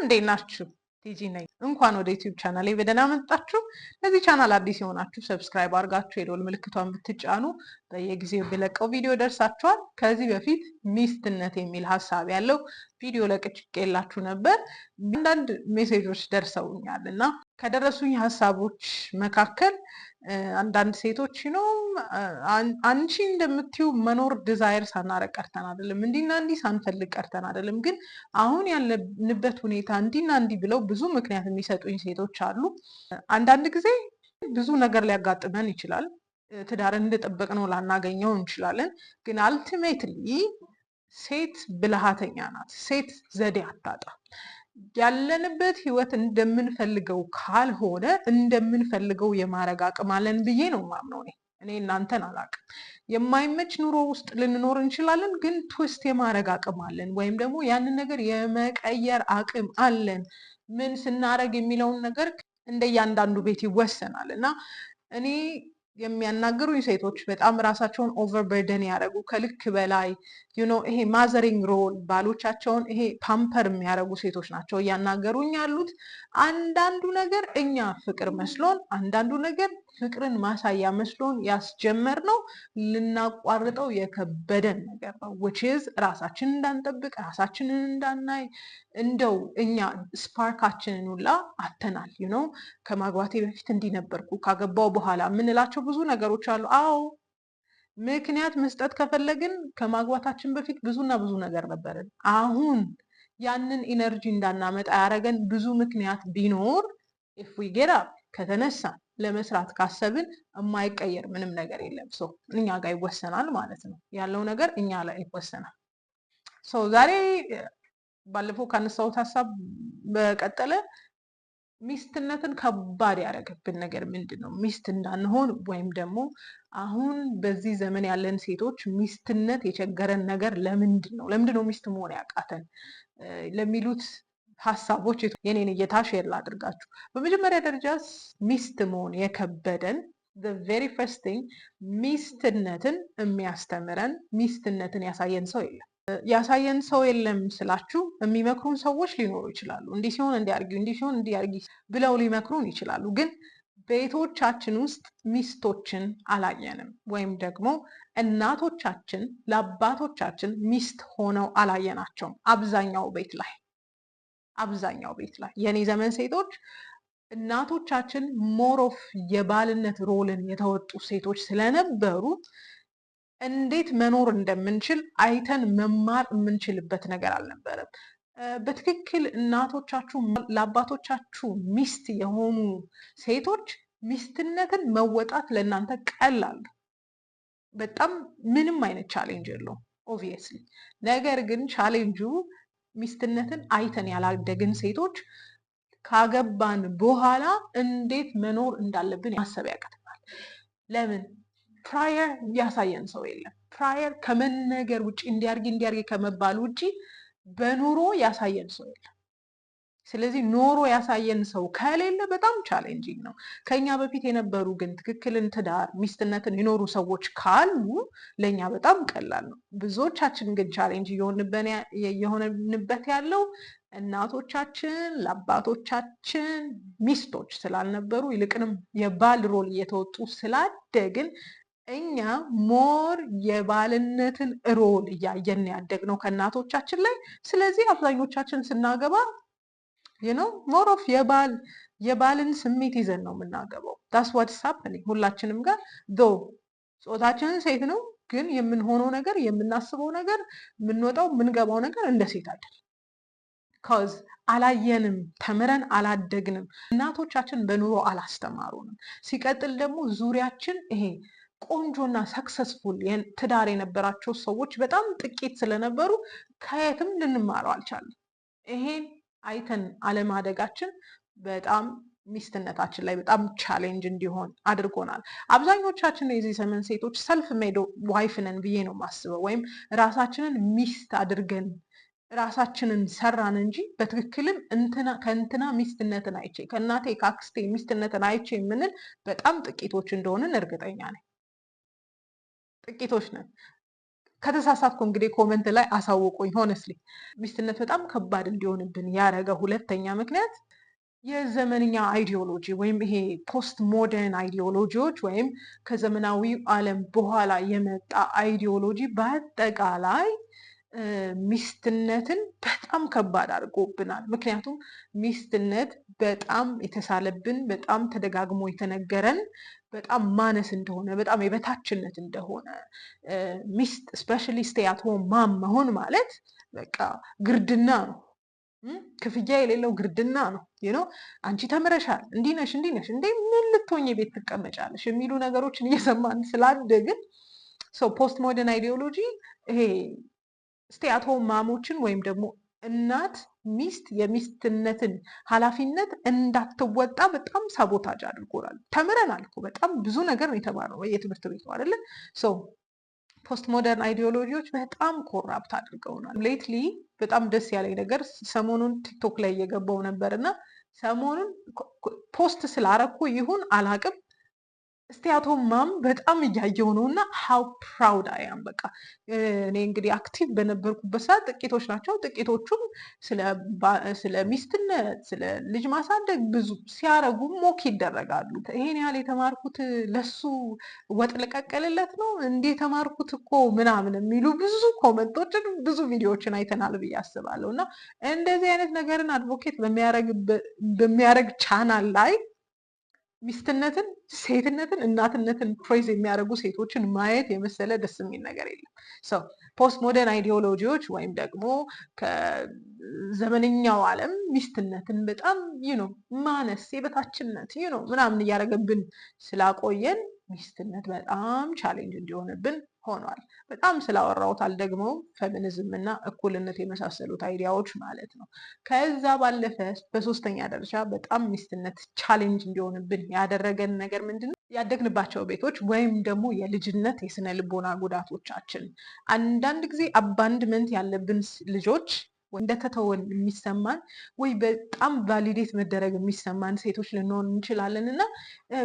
እንዴት ናችሁ? ቲጂ ነኝ። እንኳን ወደ ዩቲዩብ ቻናሌ በደህና መጣችሁ። ለዚህ ቻናል አዲስ የሆናችሁ ሰብስክራይብ አድርጋችሁ የደወል ምልክቷን ብትጫኑ በየጊዜው ብለቀው ቪዲዮ ደርሳችኋል። ከዚህ በፊት ሚስትነት የሚል ሀሳብ ያለው ቪዲዮ ለቅቄላችሁ ነበር። አንዳንድ ሜሴጆች ደርሰውኛል እና ከደረሱኝ ሀሳቦች መካከል አንዳንድ ሴቶች ነው አንቺ እንደምትዩ መኖር ዲዛይር ሳናረግ ቀርተን አይደለም፣ እንዲና እንዲህ ሳንፈልግ ቀርተን አይደለም፣ ግን አሁን ያለንበት ሁኔታ እንዲና እንዲህ ብለው ብዙ ምክንያት የሚሰጡኝ ሴቶች አሉ። አንዳንድ ጊዜ ብዙ ነገር ሊያጋጥመን ይችላል። ትዳርን እንደጠበቅነው ላናገኘው እንችላለን። ግን አልቲሜትሊ ሴት ብልሃተኛ ናት። ሴት ዘዴ አታጣም። ያለንበት ህይወት እንደምንፈልገው ካልሆነ እንደምንፈልገው የማድረግ አቅም አለን ብዬ ነው የማምነው። እኔ እናንተን አላውቅም። የማይመች ኑሮ ውስጥ ልንኖር እንችላለን፣ ግን ትዊስት የማድረግ አቅም አለን፣ ወይም ደግሞ ያንን ነገር የመቀየር አቅም አለን። ምን ስናደርግ የሚለውን ነገር እንደ እያንዳንዱ ቤት ይወሰናል እና እኔ የሚያናግሩኝ ሴቶች በጣም ራሳቸውን ኦቨርበርደን ያደረጉ ከልክ በላይ ይሄ ማዘሪንግ ሮል ባሎቻቸውን ይሄ ፓምፐር የሚያደርጉ ሴቶች ናቸው እያናገሩኝ ያሉት። አንዳንዱ ነገር እኛ ፍቅር መስሎን፣ አንዳንዱ ነገር ፍቅርን ማሳያ መስሎን ያስጀመር ነው ልናቋርጠው የከበደን ነገር ነው። which is ራሳችንን እንዳንጠብቅ፣ ራሳችንን እንዳናይ፣ እንደው እኛ ስፓርካችንን ሁላ አተናል። ከማግባቴ በፊት እንዲህ ነበርኩ ካገባው በኋላ የምንላቸው ብዙ ነገሮች አሉ። አዎ ምክንያት መስጠት ከፈለግን ከማግባታችን በፊት ብዙና ብዙ ነገር ነበርን። አሁን ያንን ኢነርጂ እንዳናመጣ ያደረገን ብዙ ምክንያት ቢኖር if we get up ከተነሳን ለመስራት ካሰብን የማይቀየር ምንም ነገር የለም። እኛ ጋር ይወሰናል ማለት ነው። ያለው ነገር እኛ ላይ ይወሰናል። ዛሬ ባለፈው ካነሳሁት ሀሳብ በቀጠለ ሚስትነትን ከባድ ያደረገብን ነገር ምንድን ነው? ሚስት እንዳንሆን ወይም ደግሞ አሁን በዚህ ዘመን ያለን ሴቶች ሚስትነት የቸገረን ነገር ለምንድን ነው? ለምንድን ነው ሚስት መሆን ያቃተን ለሚሉት ሀሳቦች የኔን እይታ ሼር ላድርጋችሁ። በመጀመሪያ ደረጃ ሚስት መሆን የከበደን the very first thing ሚስትነትን የሚያስተምረን ሚስትነትን ያሳየን ሰው የለም። ያሳየን ሰው የለም ስላችሁ የሚመክሩን ሰዎች ሊኖሩ ይችላሉ። እንዲህ ሲሆን እንዲያርጊ፣ እንዲህ ሲሆን እንዲያርጊ ብለው ሊመክሩን ይችላሉ። ግን ቤቶቻችን ውስጥ ሚስቶችን አላየንም፣ ወይም ደግሞ እናቶቻችን ለአባቶቻችን ሚስት ሆነው አላየናቸውም። አብዛኛው ቤት ላይ የኔ ዘመን ሴቶች እናቶቻችን ሞሮፍ የባልነት ሮልን የተወጡ ሴቶች ስለነበሩ እንዴት መኖር እንደምንችል አይተን መማር የምንችልበት ነገር አልነበረም። በትክክል እናቶቻችሁ ለአባቶቻችሁ ሚስት የሆኑ ሴቶች ሚስትነትን መወጣት ለእናንተ ቀላል፣ በጣም ምንም አይነት ቻሌንጅ የለውም ኦብቪየስሊ። ነገር ግን ቻሌንጁ ሚስትነትን አይተን ያላደግን ሴቶች ካገባን በኋላ እንዴት መኖር እንዳለብን ማሰብ ያቀትናል። ለምን? ፕራየር ያሳየን ሰው የለም። ፕራየር ከመነገር ውጭ እንዲያርጊ ከመባል ውጭ በኑሮ ያሳየን ሰው የለም። ስለዚህ ኖሮ ያሳየን ሰው ከሌለ በጣም ቻሌንጂንግ ነው። ከኛ በፊት የነበሩ ግን ትክክልን ትዳር ሚስትነትን የኖሩ ሰዎች ካሉ ለእኛ በጣም ቀላል ነው። ብዙዎቻችን ግን ቻሌንጅ እየሆነንበት ያለው እናቶቻችን ለአባቶቻችን ሚስቶች ስላልነበሩ ይልቅንም የባል ሮል እየተወጡ ስላደግን እኛ ሞር የባልነትን ሮል እያየን ያደግነው ከእናቶቻችን ላይ። ስለዚህ አብዛኞቻችን ስናገባ ሞር ኦፍ የባልን ስሜት ይዘን ነው የምናገባው። ዳስ ዋትስ ሃፕኒንግ ሁላችንም ጋር ጾታችንን ሴት ነው፣ ግን የምንሆነው ነገር የምናስበው ነገር የምንወጣው የምንገባው ነገር እንደ ሴት አይደል። ካዝ አላየንም፣ ተምረን አላደግንም፣ እናቶቻችን በኑሮ አላስተማሩንም። ሲቀጥል ደግሞ ዙሪያችን ይሄ ቆንጆና ሰክሰስፉል ትዳር የነበራቸው ሰዎች በጣም ጥቂት ስለነበሩ ከየትም ልንማረው አልቻለም። ይሄን አይተን አለማደጋችን በጣም ሚስትነታችን ላይ በጣም ቻሌንጅ እንዲሆን አድርጎናል። አብዛኞቻችን የዚህ ዘመን ሴቶች ሰልፍ ሜድ ዋይፍ ነን ብዬ ነው የማስበው። ወይም ራሳችንን ሚስት አድርገን ራሳችንን ሰራን እንጂ በትክክልም ከእንትና ሚስትነትን አይቼ ከእናቴ ከአክስቴ ሚስትነትን አይቼ የምንል በጣም ጥቂቶች እንደሆንን እርግጠኛ ነኝ። ጥቂቶች ነን። ከተሳሳትኩ እንግዲህ ኮመንት ላይ አሳውቁኝ። ሆነስሊ ሚስትነት በጣም ከባድ እንዲሆንብን ያደረገ ሁለተኛ ምክንያት የዘመንኛ አይዲዮሎጂ ወይም ይሄ ፖስት ሞደርን አይዲዮሎጂዎች ወይም ከዘመናዊ ዓለም በኋላ የመጣ አይዲዮሎጂ በአጠቃላይ ሚስትነትን በጣም ከባድ አድርጎብናል። ምክንያቱም ሚስትነት በጣም የተሳለብን፣ በጣም ተደጋግሞ የተነገረን በጣም ማነስ እንደሆነ፣ በጣም የበታችነት እንደሆነ ሚስት ስፔሻሊ ስቴይ አት ሆም ማም መሆን ማለት በቃ ግርድና ነው። ክፍያ የሌለው ግርድና ነው። አንቺ ተምረሻል፣ እንዲህ ነሽ እንዴ ምን ልትሆኝ ቤት ትቀመጫለሽ የሚሉ ነገሮችን እየሰማን ስላደግን ፖስት ሞደርን አይዲዮሎጂ ይሄ ስቴይ አት ሆም ማሞችን ወይም ደግሞ እናት ሚስት የሚስትነትን ኃላፊነት እንዳትወጣ በጣም ሳቦታጅ አድርጎናል። ተምረናል እኮ በጣም ብዙ ነገር ነው የተማረው የትምህርት ቤቱ አይደለ? ፖስት ሞደርን አይዲዮሎጂዎች በጣም ኮራፕት አድርገውናል። ሌትሊ በጣም ደስ ያለኝ ነገር ሰሞኑን ቲክቶክ ላይ እየገባው ነበር እና ሰሞኑን ፖስት ስላረኩ ይሁን አላቅም ስቴይ አት ሆም ማም በጣም እያየው ነው እና ሃው ፕራውድ አይ አም። በቃ እኔ እንግዲህ አክቲቭ በነበርኩበት ሰዓት ጥቂቶች ናቸው። ጥቂቶቹም ስለ ሚስትነት ስለ ልጅ ማሳደግ ብዙ ሲያረጉ ሞክ ይደረጋሉ። ይሄን ያህል የተማርኩት ለሱ ወጥ ልቀቀልለት ነው እንዴ የተማርኩት እኮ ምናምን የሚሉ ብዙ ኮመንቶችን ብዙ ቪዲዮዎችን አይተናል ብዬ አስባለሁ። እና እንደዚህ አይነት ነገርን አድቮኬት በሚያደርግ ቻናል ላይ ሚስትነትን፣ ሴትነትን፣ እናትነትን ፕሬዝ የሚያደርጉ ሴቶችን ማየት የመሰለ ደስ የሚል ነገር የለም። ፖስት ሞደርን አይዲዮሎጂዎች ወይም ደግሞ ከዘመነኛው ዓለም ሚስትነትን በጣም ማነስ፣ የበታችነት ምናምን እያደረገብን ስላቆየን ሚስትነት በጣም ቻሌንጅ እንዲሆንብን ሆኗል። በጣም ስላወራሁት አልደግመውም። ፌሚኒዝም እና እኩልነት የመሳሰሉት አይዲያዎች ማለት ነው። ከዛ ባለፈ በሶስተኛ ደረጃ በጣም ሚስትነት ቻሌንጅ እንዲሆንብን ያደረገን ነገር ምንድን ነው? ያደግንባቸው ቤቶች ወይም ደግሞ የልጅነት የስነ ልቦና ጉዳቶቻችን። አንዳንድ ጊዜ አባንድመንት ያለብን ልጆች እንደተተወን የሚሰማን ወይ በጣም ቫሊዴት መደረግ የሚሰማን ሴቶች ልንሆን እንችላለን እና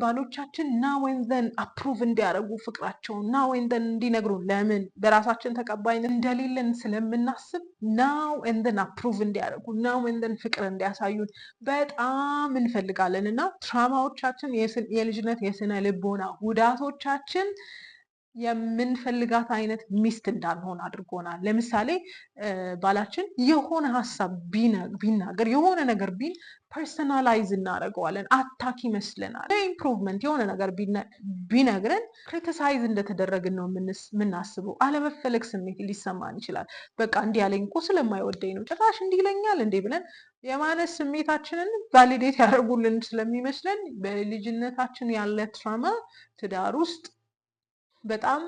ባሎቻችን ናው ኤንድ ዘን አፕሩቭ እንዲያደርጉ ፍቅራቸውን ናው ኤንድ ዘን እንዲነግሩን፣ ለምን በራሳችን ተቀባይነት እንደሌለን ስለምናስብ ናው ኤንድ ዘን አፕሩቭ እንዲያደርጉ ናው ኤንድ ዘን ፍቅር እንዲያሳዩን በጣም እንፈልጋለን እና ትራማዎቻችን፣ የልጅነት የስነ ልቦና ጉዳቶቻችን የምንፈልጋት አይነት ሚስት እንዳልሆን አድርጎናል። ለምሳሌ ባላችን የሆነ ሀሳብ ቢናገር የሆነ ነገር ፐርሰናላይዝ እናደርገዋለን፣ አታክ ይመስለናል። ኢምፕሩቭመንት የሆነ ነገር ቢነግረን ክሪቲሳይዝ እንደተደረግን ነው የምናስበው። አለመፈለግ ስሜት ሊሰማን ይችላል። በቃ እንዲህ ያለኝ እኮ ስለማይወደኝ ነው ጭራሽ እንዲህ ይለኛል እንዴ ብለን የማነስ ስሜታችንን ቫሊዴት ያደርጉልን ስለሚመስለን በልጅነታችን ያለ ትራማ ትዳር ውስጥ በጣም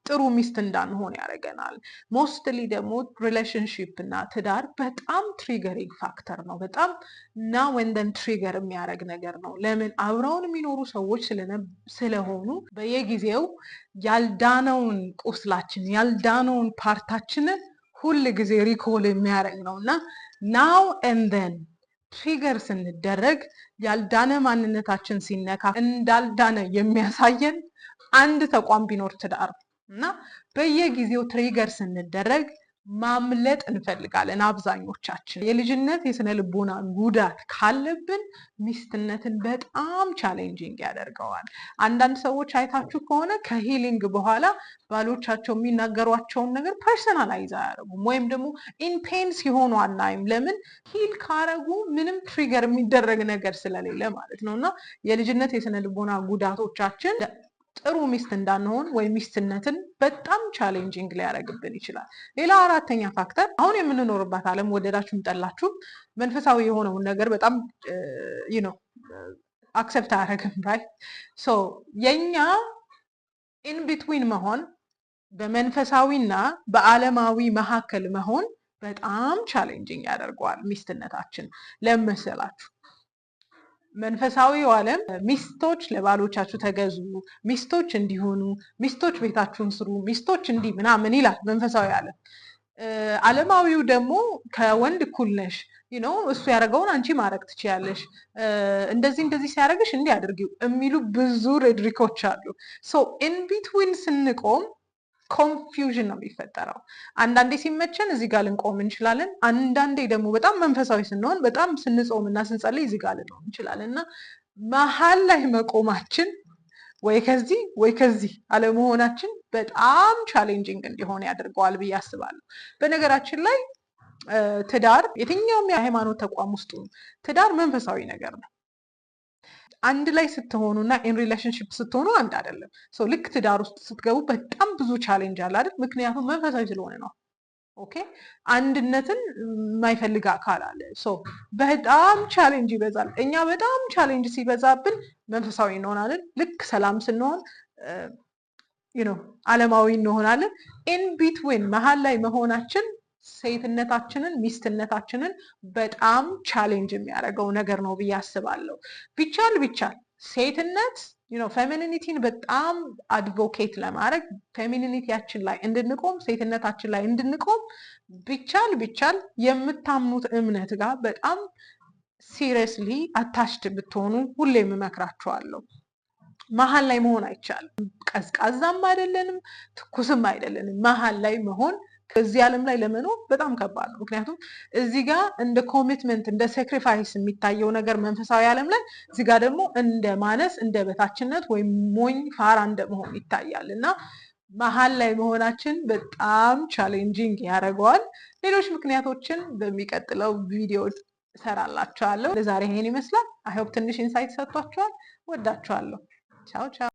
ጥሩ ሚስት እንዳንሆን ያደርገናል። ሞስትሊ ደግሞ ሪሌሽንሺፕ እና ትዳር በጣም ትሪገሪንግ ፋክተር ነው። በጣም ናው ኤንድ ዘን ትሪገር የሚያደርግ ነገር ነው። ለምን? አብረውን የሚኖሩ ሰዎች ስለሆኑ በየጊዜው ያልዳነውን ቁስላችን ያልዳነውን ፓርታችንን ሁል ጊዜ ሪኮል የሚያደርግ ነው እና ናው ኤንድ ዘን ትሪገር ስንደረግ ያልዳነ ማንነታችን ሲነካ እንዳልዳነ የሚያሳየን አንድ ተቋም ቢኖር ትዳር እና በየጊዜው ትሪገር ስንደረግ ማምለጥ እንፈልጋለን። አብዛኞቻችን የልጅነት የስነ ልቦና ጉዳት ካለብን ሚስትነትን በጣም ቻሌንጂንግ ያደርገዋል። አንዳንድ ሰዎች አይታችሁ ከሆነ ከሂሊንግ በኋላ ባሎቻቸው የሚናገሯቸውን ነገር ፐርሰናላይዝ አያደርጉም ወይም ደግሞ ኢንፔን ሲሆኑ አናይም። ለምን? ሂል ካረጉ ምንም ትሪገር የሚደረግ ነገር ስለሌለ ማለት ነው እና የልጅነት የስነ ልቦና ጉዳቶቻችን ጥሩ ሚስት እንዳንሆን ወይም ሚስትነትን በጣም ቻሌንጂንግ ሊያደርግብን ይችላል። ሌላ አራተኛ ፋክተር አሁን የምንኖርባት ዓለም ወደዳችሁም ጠላችሁም መንፈሳዊ የሆነውን ነገር በጣም አክሰፕት አያደርግም። ራይት የኛ ኢንቢትዊን መሆን በመንፈሳዊና በዓለማዊ መካከል መሆን በጣም ቻሌንጂንግ ያደርገዋል ሚስትነታችን። ለመሰላችሁ መንፈሳዊው ዓለም ሚስቶች ለባሎቻችሁ ተገዙ፣ ሚስቶች እንዲሆኑ፣ ሚስቶች ቤታችሁን ስሩ፣ ሚስቶች እንዲህ ምናምን ይላል መንፈሳዊ ዓለም። ዓለማዊው ደግሞ ከወንድ እኩል ነሽ፣ እሱ ያደረገውን አንቺ ማድረግ ትችያለሽ፣ እንደዚህ ሲያደርግሽ እንዲህ አድርጊው የሚሉ ብዙ ሬድሪኮች አሉ። ኢንቢትዊን ስንቆም ኮንፊውዥን ነው የሚፈጠረው። አንዳንዴ ሲመቸን እዚህ ጋር ልንቆም እንችላለን። አንዳንዴ ደግሞ በጣም መንፈሳዊ ስንሆን በጣም ስንጾም እና ስንጸልይ እዚህ ጋር ልንሆን እንችላለን እና መሀል ላይ መቆማችን ወይ ከዚህ ወይ ከዚህ አለመሆናችን በጣም ቻሌንጂንግ እንዲሆን ያደርገዋል ብዬ አስባለሁ። በነገራችን ላይ ትዳር የትኛውም የሃይማኖት ተቋም ውስጥ ትዳር መንፈሳዊ ነገር ነው። አንድ ላይ ስትሆኑ እና ኢን ሪሌሽንሽፕ ስትሆኑ አንድ አይደለም። ልክ ትዳር ውስጥ ስትገቡ በጣም ብዙ ቻሌንጅ አለ አይደል? ምክንያቱም መንፈሳዊ ስለሆነ ነው። ኦኬ፣ አንድነትን የማይፈልግ አካል አለ። በጣም ቻሌንጅ ይበዛል። እኛ በጣም ቻሌንጅ ሲበዛብን መንፈሳዊ እንሆናለን። ልክ ሰላም ስንሆን ዓለማዊ እንሆናለን። ኢን ቢትዊን መሀል ላይ መሆናችን ሴትነታችንን ሚስትነታችንን በጣም ቻሌንጅ የሚያደርገው ነገር ነው ብዬ አስባለሁ። ቢቻል ሴትነት ፌሚኒኒቲን በጣም አድቮኬት ለማድረግ ፌሚኒኒቲያችን ላይ እንድንቆም ሴትነታችን ላይ እንድንቆም ቢቻል የምታምኑት እምነት ጋር በጣም ሲሪየስሊ አታችድ ብትሆኑ ሁሌም እመክራችኋለሁ። መሀል ላይ መሆን አይቻልም። ቀዝቃዛም አይደለንም፣ ትኩስም አይደለንም። መሀል ላይ መሆን ከዚህ ዓለም ላይ ለመኖር በጣም ከባድ ነው። ምክንያቱም እዚህ ጋር እንደ ኮሚትመንት እንደ ሳክሪፋይስ የሚታየው ነገር መንፈሳዊ ዓለም ላይ እዚህ ጋር ደግሞ እንደ ማነስ እንደ በታችነት ወይም ሞኝ ፋራ እንደመሆን ይታያል እና መሀል ላይ መሆናችን በጣም ቻሌንጂንግ ያደርገዋል። ሌሎች ምክንያቶችን በሚቀጥለው ቪዲዮ እሰራላችኋለሁ። ለዛሬ ይሄን ይመስላል። አይሆፕ ትንሽ ኢንሳይት ሰጥቷችኋል። ወዳችኋለሁ። ቻው ቻው።